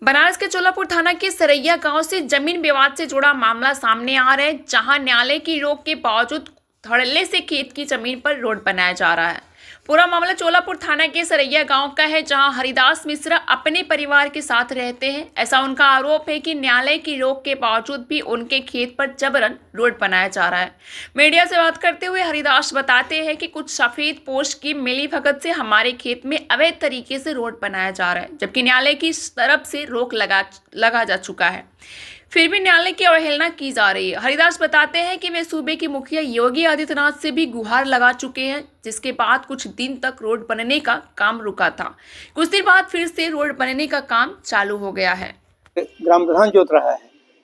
बनारस के चोलापुर थाना के सरैया गांव से जमीन विवाद से जुड़ा मामला सामने आ रहा है, जहां न्यायालय की रोक के बावजूद धड़ल्ले से खेत की जमीन पर रोड बनाया जा रहा है। पूरा मामला चोलापुर थाना के सरैया गांव का है, जहां हरिदास मिश्रा अपने परिवार के साथ रहते हैं। ऐसा उनका आरोप है कि न्यायालय की रोक के बावजूद भी उनके खेत पर जबरन रोड बनाया जा रहा है। मीडिया से बात करते हुए हरिदास बताते हैं कि कुछ सफेद पोस्ट की मिलीभगत से हमारे खेत में अवैध तरीके से रोड बनाया जा रहा है, जबकि न्यायालय की तरफ से रोक लगा जा चुका है, फिर भी न्यायालय की अवहेलना की जा रही है। हरिदास बताते हैं कि वे सूबे के मुखिया योगी आदित्यनाथ से भी गुहार लगा चुके हैं, जिसके बाद कुछ दिन तक रोड बनने का काम रुका था। कुछ देर बाद फिर से रोड बनने का काम चालू हो गया है। ग्राम प्रधान जोत रहा है,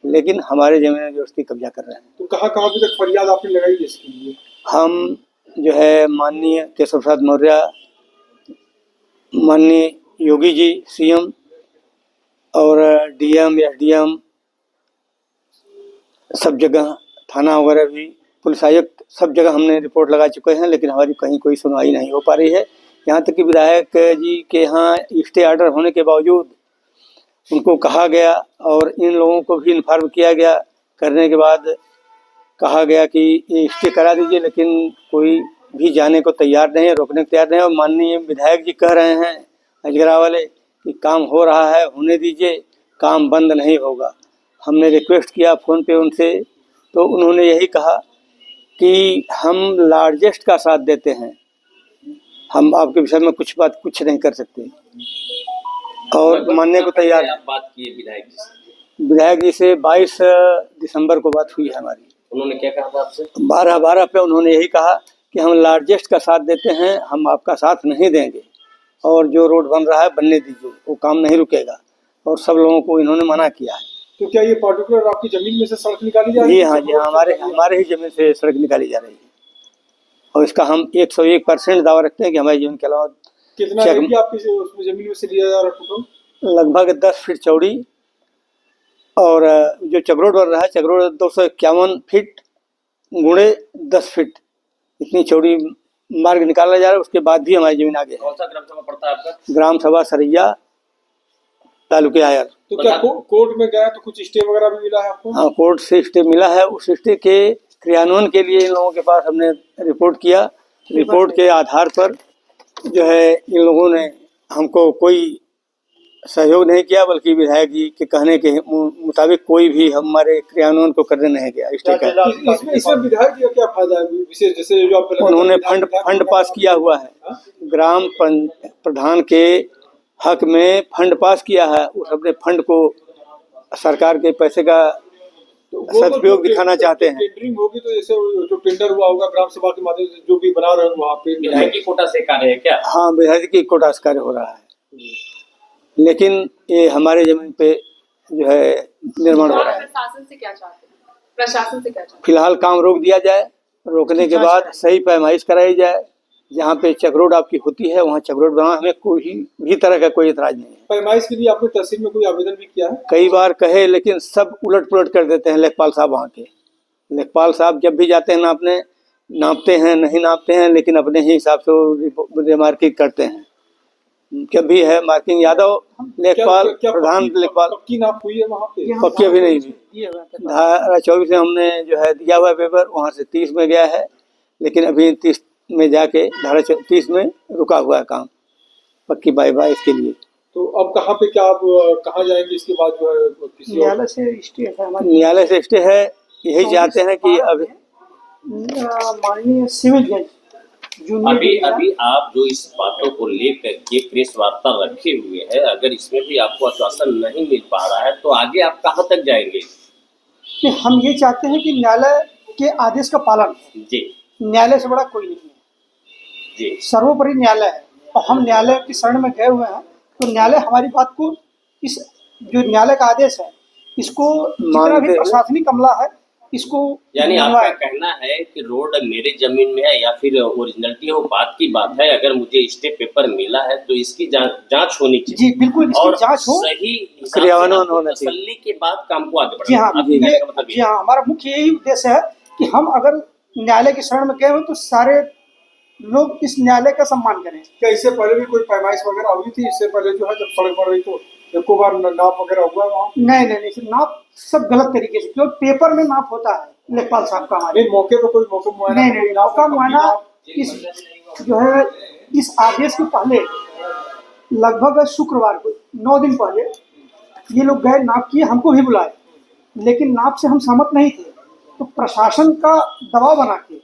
लेकिन हमारे जमीन जबरदस्ती कब्जा कर रहे हैं। तो कहाँ अभी तक फरियाद आपने लगाई इसके लिए? हम जो है माननीय केशव प्रसाद मौर्य, माननीय योगी जी सीएम और डीएम एसडीएम सब जगह, थाना वगैरह भी, पुलिस आयुक्त, सब जगह हमने रिपोर्ट लगा चुके हैं, लेकिन हमारी कहीं कोई सुनवाई नहीं हो पा रही है। यहाँ तक कि विधायक जी के यहाँ स्टे ऑर्डर होने के बावजूद उनको कहा गया और इन लोगों को भी इन्फॉर्म किया गया। करने के बाद कहा गया कि ये स्टे करा दीजिए, लेकिन कोई भी जाने को तैयार नहीं है, रोकने को तैयार नहीं है। और माननीय विधायक जी कह रहे हैं अजगरा वाले कि काम हो रहा है, होने दीजिए, काम बंद नहीं होगा। हमने रिक्वेस्ट किया फ़ोन पे उनसे, तो उन्होंने यही कहा कि हम लार्जेस्ट का साथ देते हैं, हम आपके विषय में कुछ नहीं कर सकते और मानने को तैयार है। बात की विधायक जी से 22 दिसंबर को बात हुई है हमारी। उन्होंने क्या कहा था आपसे? 12 पे उन्होंने यही कहा कि हम लार्जेस्ट का साथ देते हैं, हम आपका साथ नहीं देंगे और जो रोड बन रहा है बनने दीजिए, वो काम नहीं रुकेगा। और सब लोगों को इन्होंने मना किया है। तो क्या ये पर्टिकुलर आपकी जमीन में से सड़क निकाली जा रही है? जी हाँ, हमारे ही जमीन से सड़क निकाली जा रही है और इसका हम 101% दावा रखते हैं कि हमारी जमीन के अलावा। कितना एरिया आपकी उसमें जमीन में से लिया जा रहा है टोटल? लगभग 10 फीट चौड़ी और जो चक्रोड बन रहा है, चक्रोड 251 फीट गुणे 10 फीट इतनी चौड़ी मार्ग निकाला जा रहा है। उसके बाद भी हमारी जमीन आगे है। कौन सा ग्राम सभा पड़ता है आपका? ग्राम सभा सरैया, तालुके आयर। तो क्या कोर्ट में गया तो कुछ स्टे वगैरह भी मिला है आपको? हाँ, कोर्ट से स्टे मिला है। उस स्टे के क्रियान्वयन के लिए इन लोगों के पास हमने रिपोर्ट किया। रिपोर्ट के आधार पर जो है इन लोगों ने हमको कोई सहयोग नहीं किया, बल्कि विधायक जी के कहने के मुताबिक कोई भी हमारे क्रियान्वयन को करने नहीं गया। स्टे का इसमें विधायक जी का क्या फायदा है विशेष? जैसे जो उन्होंने फंड पास किया हुआ है, ग्राम प्रधान के हक में फंड पास किया है। उस अपने फंड को सरकार के पैसे का सदुपयोग दिखाना चाहते हैं। टेंडरिंग होगी तो जैसे जो टेंडर हुआ होगा ग्राम सभा के माध्यम से जो भी बना रहे हैं वहाँ पे विधायक की कोटा से कार्य है क्या? हाँ, विधायक की कोटा से कार्य हो रहा है, लेकिन ये हमारे जमीन पे जो है निर्माण हो रहा है। प्रशासन से क्या चाहते हैं? फिलहाल काम रोक दिया जाए, रोकने के बाद सही पैमाइश कराई जाए। जहाँ पे चक्रोड आपकी होती है वहाँ चक्रोड बना, हमें कोई भी तरह का कोई एतराज नहीं है। पैमाइश के लिए आपने तहसील में कोई आवेदन भी किया है? कई बार कहे, लेकिन सब उलट पुलट कर देते हैं। लेखपाल साहब वहाँ के लेखपाल साहब जब भी जाते हैं नापते हैं, नहीं नापते हैं, लेकिन अपने ही हिसाब से मार्किंग करते हैं। जब भी है मार्किंग यादव लेखपाल, प्रधान लेखपाल। पक्की नाप हुई है वहाँ पे? पक्की अभी नहीं हुई। धारा 24 में हमने जो है दिया हुआ पेपर, वहाँ से 30 में गया है, लेकिन अभी 30 में जाके धारा 30 में रुका हुआ है काम पक्की बाई इसके लिए। तो अब कहाँ पे क्या आप कहाँ जाएंगे इसके बाद? जो है किसी न्यायालय से स्टे है। यही चाहते हैं कि अभी माननीय सिविल जज अभी आप जो इस बातों को लेकर के प्रेस वार्ता रखे हुए हैं, अगर इसमें भी आपको आश्वासन नहीं मिल पा रहा है तो आगे आप कहाँ तक जाएंगे? हम ये चाहते हैं कि न्यायालय के आदेश का पालन। जी, न्यायालय से बड़ा कोई नहीं है जी, सर्वोपरि न्यायालय है और हम न्यायालय की शरण में गए हुए हैं। तो न्यायालय हमारी बात को, इस जो न्यायालय का आदेश है, इसको जितना भी प्रशासनिक अमला है इसको, यानी आपका कहना है कि रोड मेरे जमीन में है या फिर ओरिजिनलिटी है, वो बात की बात है। अगर मुझे स्टे पेपर मिला है तो इसकी जांच होनी चाहिए। जी बिल्कुल, इसकी जांच हो, सही क्रियान्वयन होना चाहिए। तसल्ली के बाद काम को आगे जी हाँ, बढ़ाना। जी हाँ, हमारा मुख्य यही उद्देश्य है कि हम अगर न्यायालय की शरण में गए हो तो सारे लोग इस न्यायालय का सम्मान करें। क्या इससे पहले भी कोई पैमाइश वगैरह हुई थी? इससे पहले जो है जब सड़क बन रही तो एको बार नाप वगैरह हुआ है वहाँ? नहीं नहीं नहीं सर, नाप सब गलत तरीके से, जो पेपर में नाप होता है लेखपाल साहब का हमारे। नहीं मौके पे कोई मौका मुआयना? नहीं नहीं, मौका मुआयना इस जो है इस आदेश के पहले लगभग शुक्रवार को 9 दिन पहले ये लोग गए, नाप किए, हमको भी बुलाए, लेकिन नाप से हम सहमत नहीं थे। तो प्रशासन का दबाव बना के,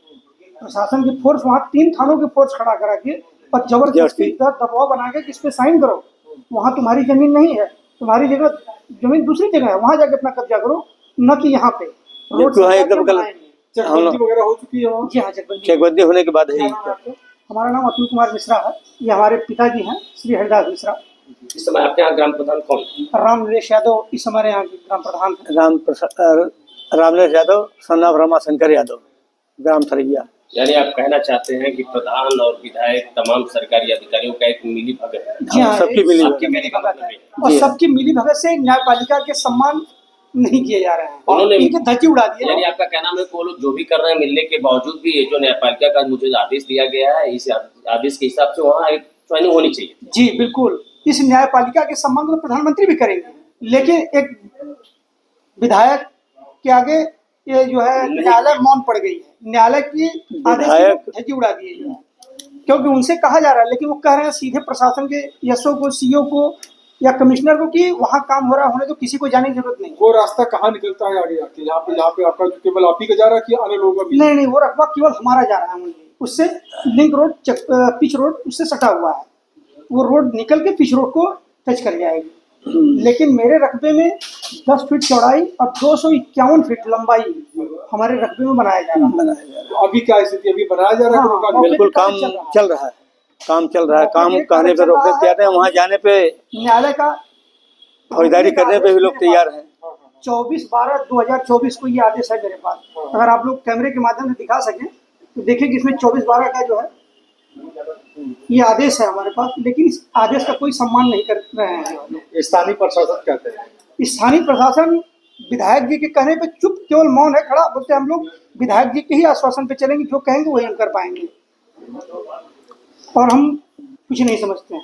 प्रशासन की फोर्स वहाँ 3 थानों की फोर्स खड़ा करा के और जबरदस्ती दबाव बना के कि इस पे साइन करो, वहाँ तुम्हारी जमीन नहीं है, तुम्हारी जगह जमीन दूसरी जगह है, वहाँ जाके अपना कब्जा करो, न कि यहाँ पे रोड तो है एकदम गलत। चकबंदी वगैरह हो चुकी है वहाँ? जी हाँ, चकबंदी चेकबंदी होने के बाद है। हमारा नाम अतुल कुमार मिश्रा है, ये हमारे पिताजी हैं श्री हरिदास मिश्रा। इस समय आपके यहाँ ग्राम प्रधान कौन है? राम नरेश यादव इस हमारे यहाँ के ग्राम प्रधान हैं। रामनरेश यादव, सन ऑफ रमाशंकर यादव, ग्राम सरैया। यानी आप कहना चाहते हैं कि प्रधान और विधायक तमाम सरकारी अधिकारियों का एक मिली भगत है। जी हाँ, सबकी मिली सबकी भगत मिली भगत है और सबकी मिली भगत से न्यायपालिका के सम्मान नहीं किए जा रहे हैं और उन्होंने इनके धज्जी उड़ा दिए यानी लोग। आपका कहना है कि वो लोग जो भी कर रहे हैं मिलने के बावजूद भी ये जो न्यायपालिका का मुझे आदेश दिया गया है, इस आदेश के हिसाब से वहाँ एक ज्वाइनिंग होनी चाहिए। जी बिल्कुल, इस न्यायपालिका के सम्मान को तो प्रधानमंत्री भी करेंगे, लेकिन एक विधायक के आगे ये जो है न्यायालय मौन पड़ गई है। न्यायालय की आदेश की धज्जी उड़ा दी है, क्योंकि उनसे कहा जा रहा है, लेकिन वो कह रहे हैं सीधे प्रशासन के एसओ को, सीओ को या कमिश्नर को कि वहाँ काम हो रहा होने तो किसी को जाने की जरूरत नहीं। वो रास्ता कहाँ निकलता है आगे जाके? यहाँ पे आपका केवल आप ही का जा रहा है कि अन्य लोगों का भी? नहीं नहीं, वो रकबा केवल हमारा जा रहा है मुझे, उससे लिंक रोड पिच रोड उससे सटा हुआ है, वो रोड निकल के पिच रोड को टच कर जाएगी। लेकिन मेरे रकबे में 10 फीट चौड़ाई और 251 फीट लंबाई हमारे रकबे में बनाया जा रहा है। तो अभी क्या स्थिति? अभी बनाया जा रहा है? हाँ, काम? बिल्कुल काम चल रहा है, काम चल रहा है। काम कहने पे रोकने तैयार है, वहाँ जाने पे न्यायालय का फौजदारी करने पे भी लोग तैयार हैं। 24/12/2024 को ये आदेश है मेरे पास, अगर आप लोग कैमरे के माध्यम से दिखा सकें तो देखिए कि इसमें 24/12 का जो है ये आदेश है हमारे पास, लेकिन इस आदेश का कोई सम्मान नहीं कर रहे हैं। स्थानीय प्रशासन कहते हैं, स्थानीय प्रशासन विधायक जी के कहने पे चुप केवल मौन है खड़ा, बोलते हम लोग विधायक जी के ही आश्वासन पे चलेंगे, जो कहेंगे वही हम कर पाएंगे और हम कुछ नहीं समझते हैं।